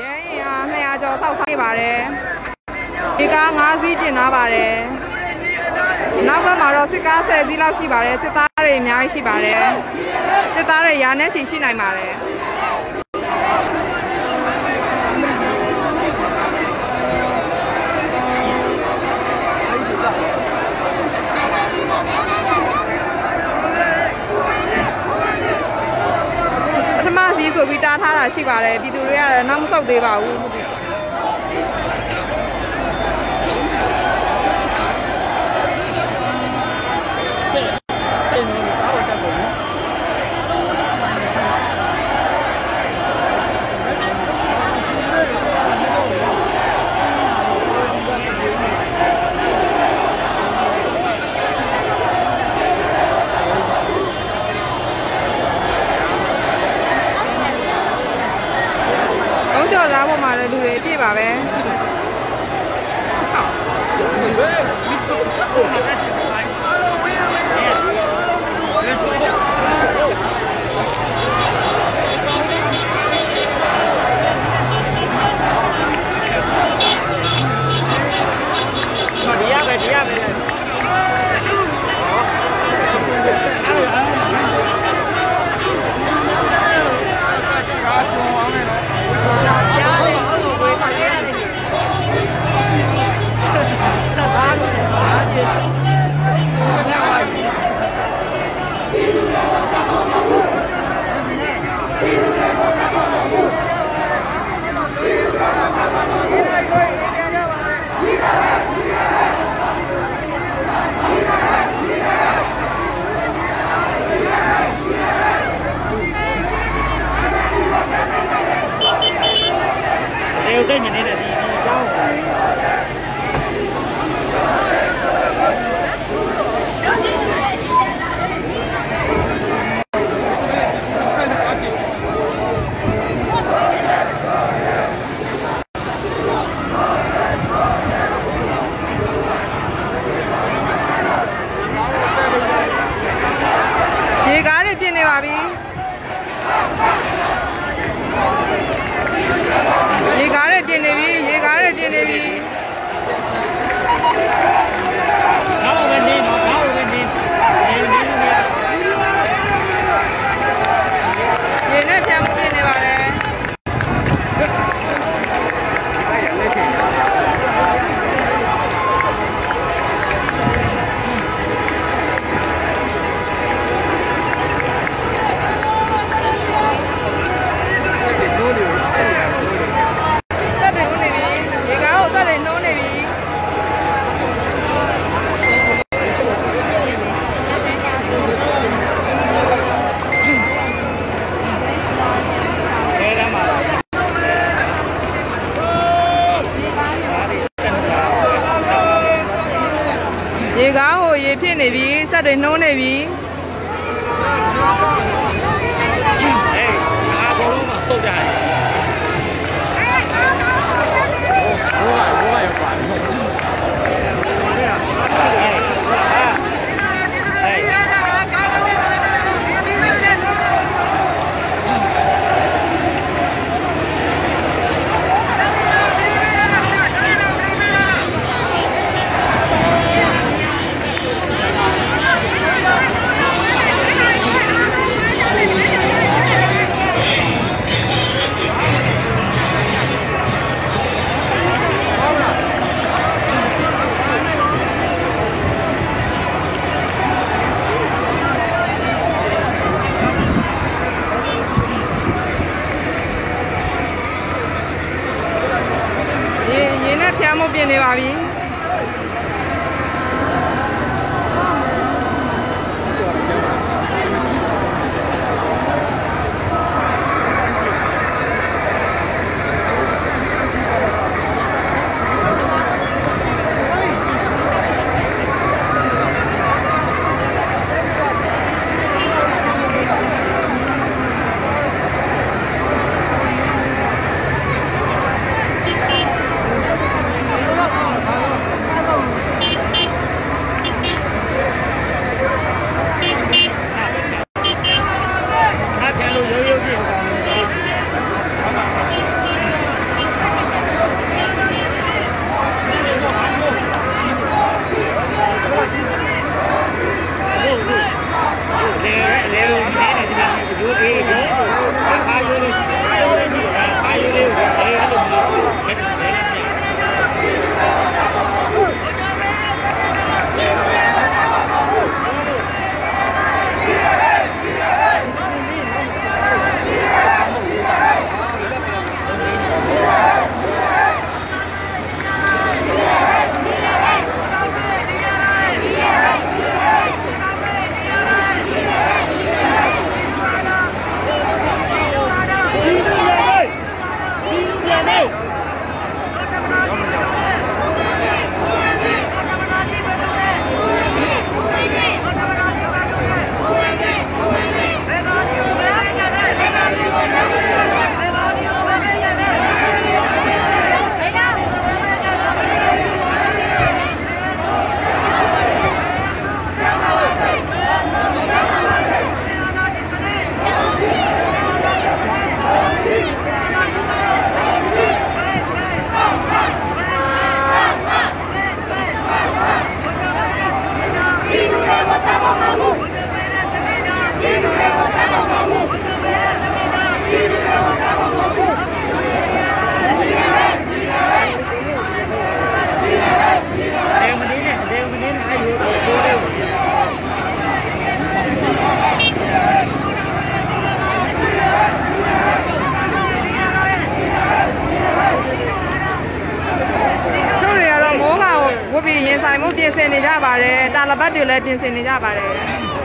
ရဲအား200ကျော်စောက်ဆိုင်ပါတယ်ဒီကား5စီးပြင်ထားပါတယ်နောက်ကမှာတော့စစ်ကား10စီးလောက်ရှိပါတယ်စစ်သားတွေအများကြီးရှိပါတယ်စစ်သားတွေရာနဲ့ချီရှိနိုင်ပါတယ်ဆိုပြီးတားထားတာရှိပါတယ်ပြည်သူတွေကနောက်မဆုတ်သေးပါဘူးကြော်လာပေါ်မှာလည်းလူတွေပြည့်ပါပဲ这你那个你教我。ရေကားတွေပြည့်နေပါပြီရေကားတွေပြည့်နေပြီရေကားတွေပြည့်နေပြီနောက်ဝင်နေနော်နောက်ဝင်နေရေနဲ့ပြန်ပြည့်နေပါတယ်ရေကားကိုရေဖြစ်နေပြီစက်တွေနှိုးနေပြီဟေးငါဘောလုံးမှာတုတ်ကြတယ်ဘောကမှုပြင်နေပါပြီ ပြင်ဆင်နေကြပါတယ်တာလပတ်တွေလည်းပြင်ဆင်နေကြပါတယ်